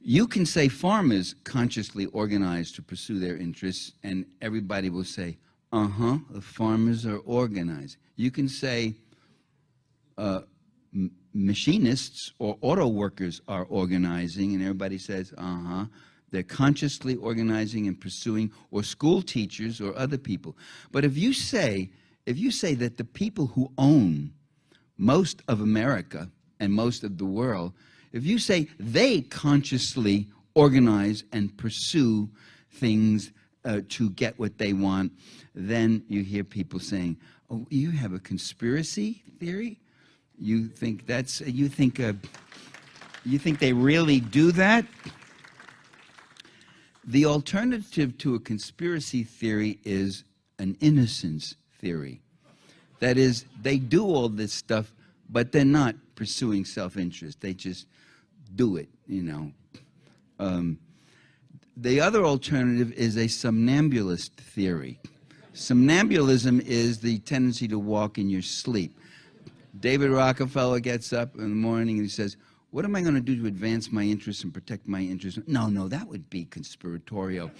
You can say farmers consciously organize to pursue their interests, and everybody will say, the farmers are organized. You can say machinists or auto workers are organizing, and everybody says, they're consciously organizing and pursuing, or school teachers or other people. But if you say that the people who own most of America and most of the world, if you say they consciously organize and pursue things to get what they want, then you hear people saying, "Oh, you have a conspiracy theory? You think that's you think they really do that?" The alternative to a conspiracy theory is an innocence theory. That is, they do all this stuff, but they're not pursuing self-interest. They just do it, you know. The other alternative is a somnambulist theory. Somnambulism is the tendency to walk in your sleep. David Rockefeller gets up in the morning and he says, "What am I going to do to advance my interests and protect my interests?" No, that would be conspiratorial.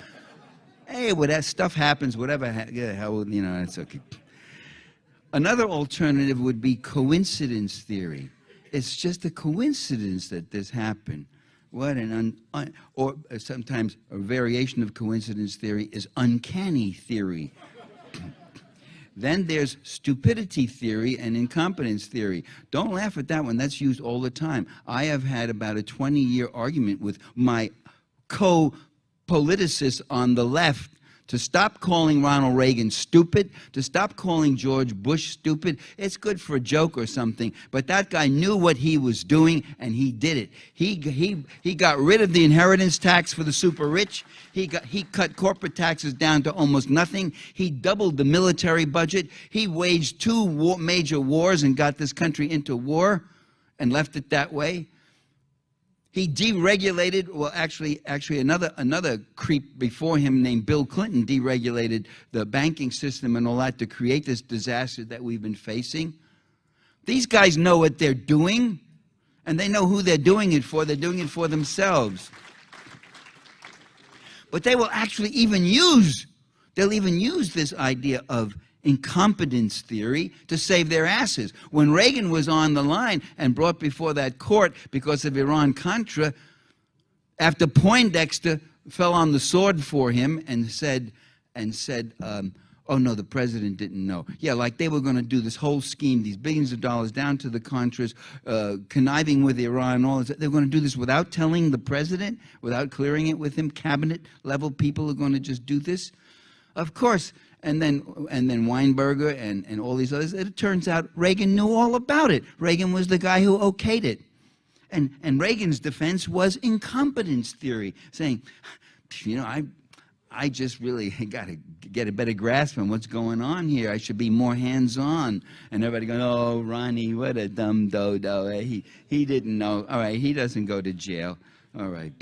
Hey, well, that stuff happens, whatever, you know, it's okay. Another alternative would be coincidence theory. It's just a coincidence that this happened. What or sometimes a variation of coincidence theory is uncanny theory. Then there's stupidity theory and incompetence theory. Don't laugh at that one. That's used all the time. I have had about a 20-year argument with my co-politicists on the left to stop calling Ronald Reagan stupid, to stop calling George Bush stupid. It's good for a joke or something, but that guy knew what he was doing, and he did it. He got rid of the inheritance tax for the super rich. He cut corporate taxes down to almost nothing. He doubled the military budget. He waged two major wars and got this country into war and left it that way. He deregulated, well, actually another creep before him named Bill Clinton deregulated the banking system and all that to create this disaster that we've been facing. These guys know what they're doing, and they know who they're doing it for. They're doing it for themselves. But they will actually they'll even use this idea of incompetence theory to save their asses. When Reagan was on the line and brought before that court because of Iran-Contra, after Poindexter fell on the sword for him and said, oh no, the president didn't know. Yeah, like they were going to do this whole scheme, these billions of dollars down to the Contras, conniving with Iran and all this. They're going to do this without telling the president, without clearing it with him. Cabinet level people are going to just do this. Of course. And then Weinberger and all these others. It turns out Reagan knew all about it. Reagan was the guy who okayed it. And Reagan's defense was incompetence theory, saying, you know, I just really got to get a better grasp on what's going on here. I should be more hands-on. And everybody going, "Oh, Ronnie, what a dumb dodo. He didn't know. All right, he doesn't go to jail. All right."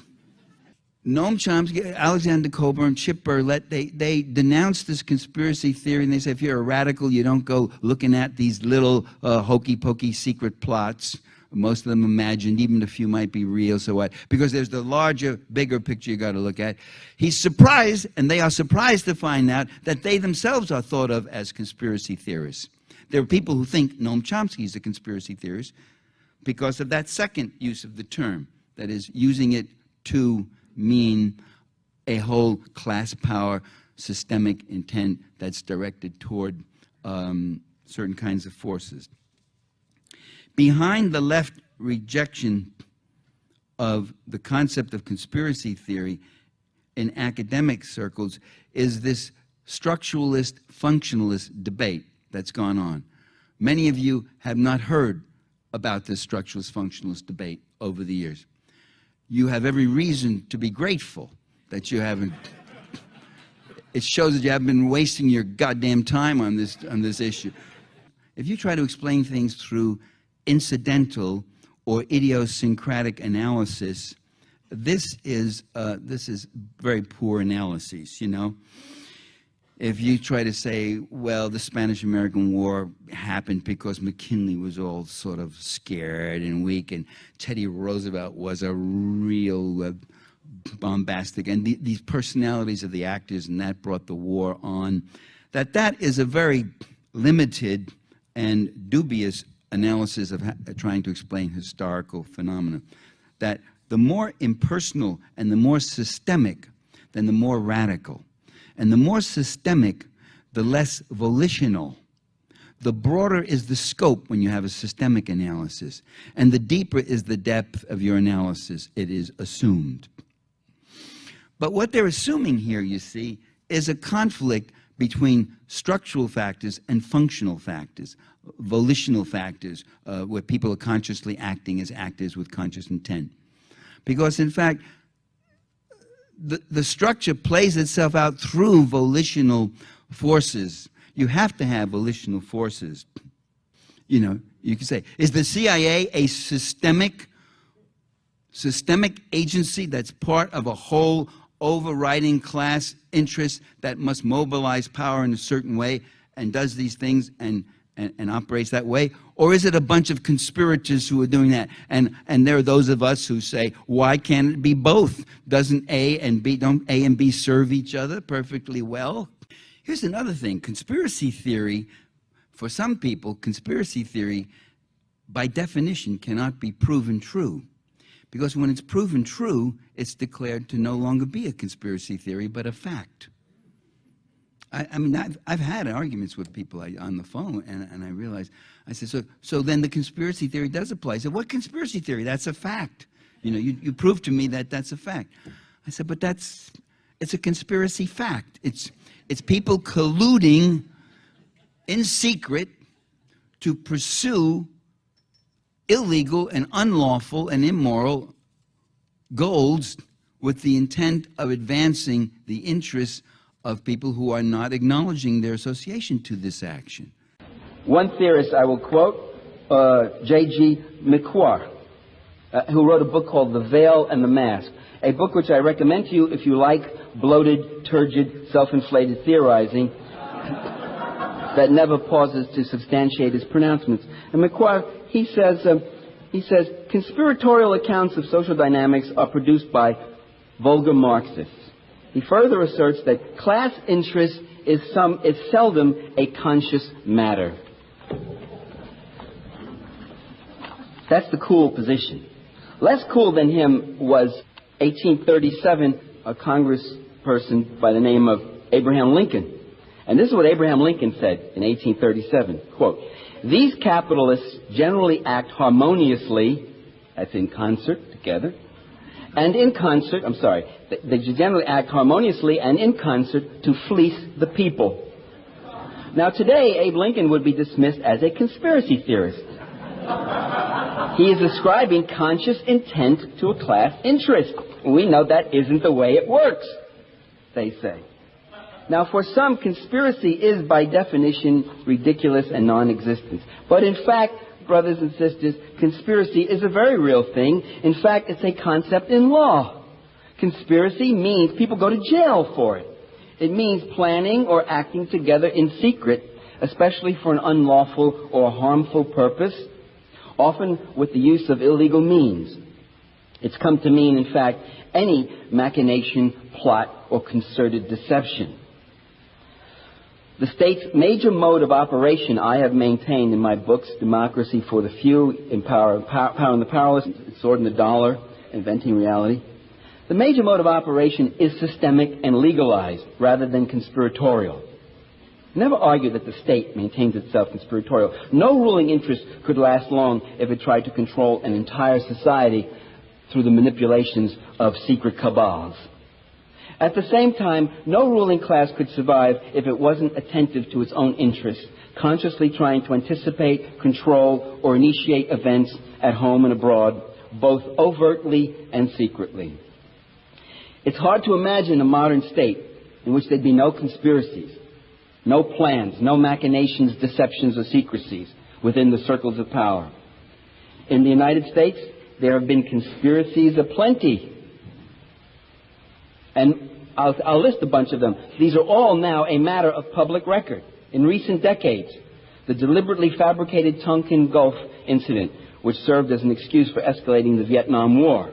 Noam Chomsky, Alexander Cockburn, Chip Burlett, they denounce this conspiracy theory, and they say if you're a radical, you don't go looking at these little hokey-pokey secret plots. Most of them imagined, even a few might be real, so what? Because there's the larger, bigger picture you got to look at. He's surprised, and they are surprised to find out that they themselves are thought of as conspiracy theorists. There are people who think Noam Chomsky is a conspiracy theorist because of that second use of the term, that is, using it to mean a whole class power systemic intent that's directed toward certain kinds of forces. Behind the left rejection of the concept of conspiracy theory in academic circles is this structuralist, functionalist debate that's gone on. Many of you have not heard about this structuralist, functionalist debate over the years. You have every reason to be grateful that you haven't. It shows that you haven't been wasting your goddamn time on this issue. If you try to explain things through incidental or idiosyncratic analysis, this is very poor analysis, you know. if you try to say, well, the Spanish-American War happened because McKinley was all sort of scared and weak, and Teddy Roosevelt was a real bombastic, and these personalities of the actors, and that brought the war on, that is a very limited and dubious analysis of trying to explain historical phenomena. That the more impersonal and the more systemic, then the more radical. And the more systemic, the less volitional. The broader is the scope when you have a systemic analysis, and the deeper is the depth of your analysis. It is assumed. But what they're assuming here, you see, is a conflict between structural factors and functional factors, volitional factors, where people are consciously acting as actors with conscious intent. Because, in fact, the structure plays itself out through volitional forces. You have to have volitional forces. You know, you can say, is the CIA a systemic agency that's part of a whole overriding class interest that must mobilize power in a certain way and does these things and operates that way? Or is it a bunch of conspirators who are doing that? And there are those of us who say, why can't it be both? Don't A and B serve each other perfectly well? Here's another thing. Conspiracy theory, for some people, conspiracy theory, by definition, cannot be proven true. Because when it's proven true, it's declared to no longer be a conspiracy theory, but a fact. I mean, I've had arguments with people on the phone, and I realized, I said, so then the conspiracy theory does apply. I said, what conspiracy theory? That's a fact. You know, you prove to me that that's a fact. I said, but it's a conspiracy fact. It's people colluding in secret to pursue illegal and unlawful and immoral goals with the intent of advancing the interests of people who are not acknowledging their association to this action. One theorist I will quote, J.G. McQuarrie, who wrote a book called The Veil and the Mask, a book which I recommend to you if you like bloated, turgid, self-inflated theorizing that never pauses to substantiate his pronouncements. And McQuarrie, he says, conspiratorial accounts of social dynamics are produced by vulgar Marxists. He further asserts that class interest is seldom a conscious matter. That's the cool position. Less cool than him was 1837, a congressperson by the name of Abraham Lincoln. And this is what Abraham Lincoln said in 1837, quote, "These capitalists generally act harmoniously," that's in concert, together, and in concert, they generally act harmoniously and in concert to fleece the people. Now today, Abe Lincoln would be dismissed as a conspiracy theorist. He is ascribing conscious intent to a class interest. We know that isn't the way it works, they say. Now, for some, conspiracy is by definition ridiculous and non-existent. But in fact, brothers and sisters, conspiracy is a very real thing. In fact, it's a concept in law. Conspiracy means people go to jail for it. It means planning or acting together in secret, especially for an unlawful or harmful purpose, often with the use of illegal means. It's come to mean, in fact, any machination, plot, or concerted deception. The state's major mode of operation I have maintained in my books, Democracy for the Few, Power and the Powerless, Sword and the Dollar, Inventing Reality. The major mode of operation is systemic and legalized rather than conspiratorial. Never argue that the state maintains itself conspiratorial. No ruling interest could last long if it tried to control an entire society through the manipulations of secret cabals. At the same time, no ruling class could survive if it wasn't attentive to its own interests, consciously trying to anticipate, control, or initiate events at home and abroad, both overtly and secretly. It's hard to imagine a modern state in which there'd be no conspiracies, no plans, no machinations, deceptions, or secrecies within the circles of power. In the United States, there have been conspiracies aplenty. And I'll list a bunch of them. These are all now a matter of public record. In recent decades, the deliberately fabricated Tonkin Gulf incident, which served as an excuse for escalating the Vietnam War.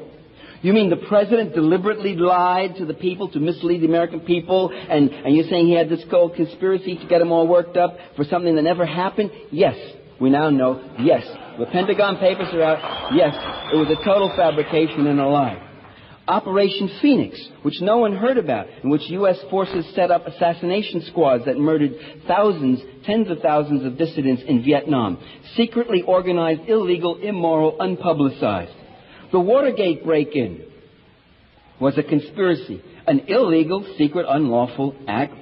You mean the president deliberately lied to the people to mislead the American people, and you're saying he had this cold conspiracy to get them all worked up for something that never happened? Yes, we now know, yes. The Pentagon papers are out. Yes, it was a total fabrication and a lie. Operation Phoenix, which no one heard about, in which U.S. forces set up assassination squads that murdered thousands, tens of thousands of dissidents in Vietnam. Secretly organized, illegal, immoral, unpublicized. The Watergate break-in was a conspiracy, an illegal, secret, unlawful act,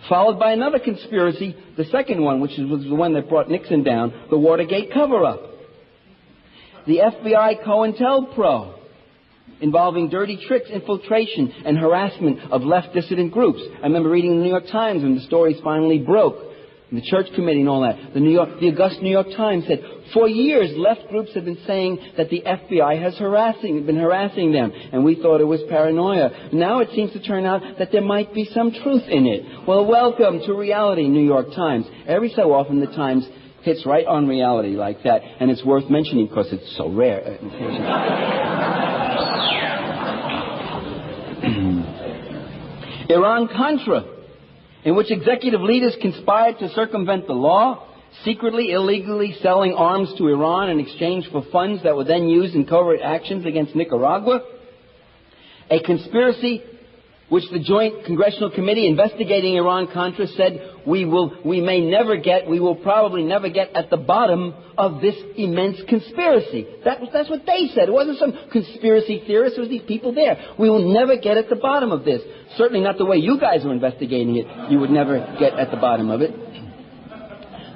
followed by another conspiracy, the second one, which was the one that brought Nixon down, the Watergate cover-up. The FBI Cointel-pro, involving dirty tricks, infiltration, and harassment of left dissident groups. I remember reading the New York Times when the stories finally broke, the Church Committee and all that. The August New York Times said, for years, left groups have been saying that the FBI has been harassing them, and we thought it was paranoia. Now it seems to turn out that there might be some truth in it. Well, welcome to reality, New York Times. Every so often, the Times hits right on reality like that, and it's worth mentioning because it's so rare. Iran-Contra, in which executive leaders conspired to circumvent the law, secretly, illegally selling arms to Iran in exchange for funds that were then used in covert actions against Nicaragua. A conspiracy which the Joint Congressional Committee investigating Iran-Contra said we will probably never get at the bottom of this immense conspiracy. That's what they said. It wasn't some conspiracy theorist. It was these people there. We will never get at the bottom of this. Certainly not the way you guys are investigating it. You would never get at the bottom of it.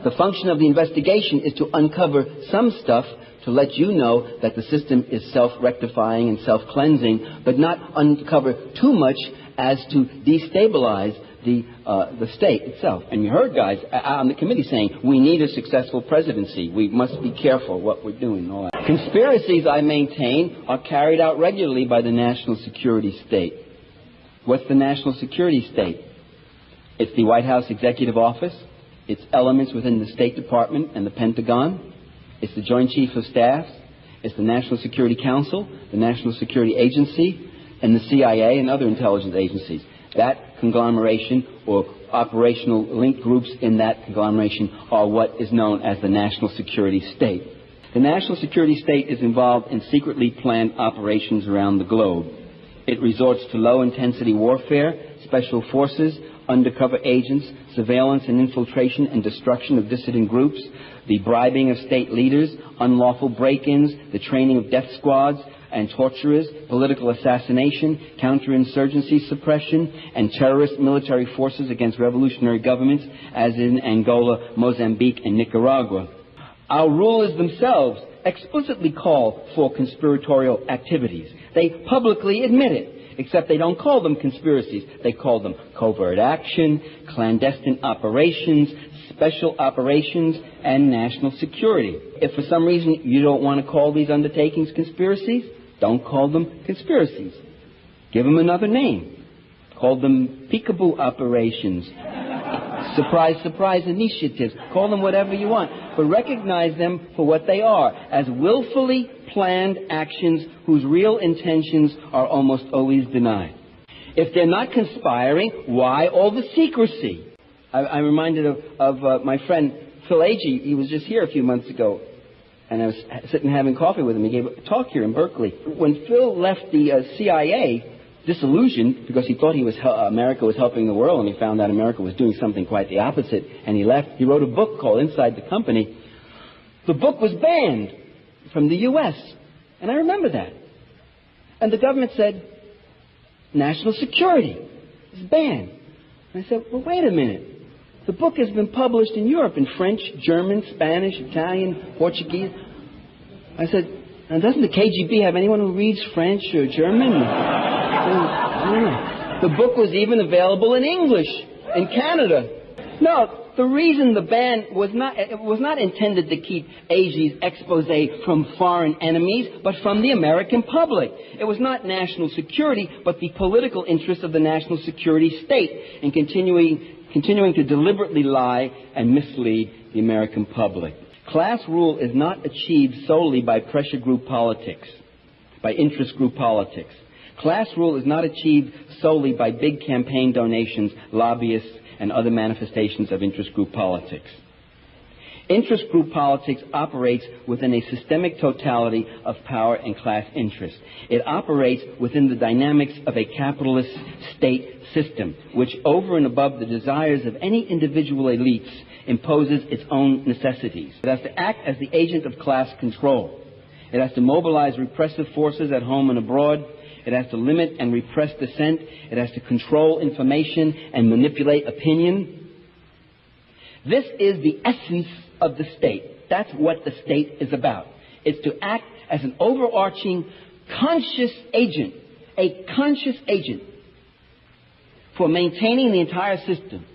The function of the investigation is to uncover some stuff to let you know that the system is self-rectifying and self-cleansing, but not uncover too much as to destabilize the state itself. And you heard guys on the committee saying, we need a successful presidency. We must be careful what we're doing. All that. Conspiracies, I maintain, are carried out regularly by the national security state. What's the national security state? It's the White House Executive Office. It's elements within the State Department and the Pentagon. It's the Joint Chief of Staff. It's the National Security Council, the National Security Agency, and the CIA and other intelligence agencies. That conglomeration or operational link groups in that conglomeration are what is known as the national security state. The national security state is involved in secretly planned operations around the globe. It resorts to low-intensity warfare, special forces, undercover agents, surveillance and infiltration and destruction of dissident groups, the bribing of state leaders, unlawful break-ins, the training of death squads and torturers, political assassination, counterinsurgency suppression, and terrorist military forces against revolutionary governments, as in Angola, Mozambique, and Nicaragua. Our rulers themselves explicitly call for conspiratorial activities. They publicly admit it, except they don't call them conspiracies. They call them covert action, clandestine operations, special operations, and national security. If for some reason you don't want to call these undertakings conspiracies, don't call them conspiracies. Give them another name. Call them peekaboo operations, surprise, surprise initiatives. Call them whatever you want, but recognize them for what they are, as willfully planned actions whose real intentions are almost always denied. If they're not conspiring, why all the secrecy? I'm reminded of my friend Phil Agee. He was just here a few months ago, and I was sitting having coffee with him. He gave a talk here in Berkeley. When Phil left the CIA, disillusioned because he thought America was helping the world, and he found out America was doing something quite the opposite, and he left. He wrote a book called Inside the Company. The book was banned from the U.S., and I remember that. And the government said, national security is banned. And I said, well, wait a minute. The book has been published in Europe in French, German, Spanish, Italian, Portuguese. I said, and doesn't the KGB have anyone who reads French or German? The book was even available in English in Canada. No, the reason the ban was not intended to keep Agee's expose from foreign enemies, but from the American public. It was not national security, but the political interest of the national security state in continuing to deliberately lie and mislead the American public. Class rule is not achieved solely by pressure group politics, by interest group politics. Class rule is not achieved solely by big campaign donations, lobbyists, and other manifestations of interest group politics. Interest group politics operates within a systemic totality of power and class interest. It operates within the dynamics of a capitalist state system, which over and above the desires of any individual elites imposes its own necessities. It has to act as the agent of class control. It has to mobilize repressive forces at home and abroad. It has to limit and repress dissent. It has to control information and manipulate opinion. This is the essence of the state. That's what the state is about. It's to act as an overarching conscious agent, a conscious agent for maintaining the entire system,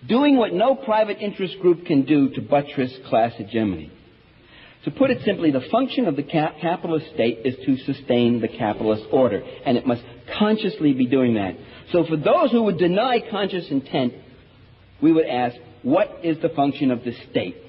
doing what no private interest group can do to buttress class hegemony. To put it simply, the function of the capitalist state is to sustain the capitalist order, and it must consciously be doing that. So for those who would deny conscious intent, we would ask, what is the function of the state?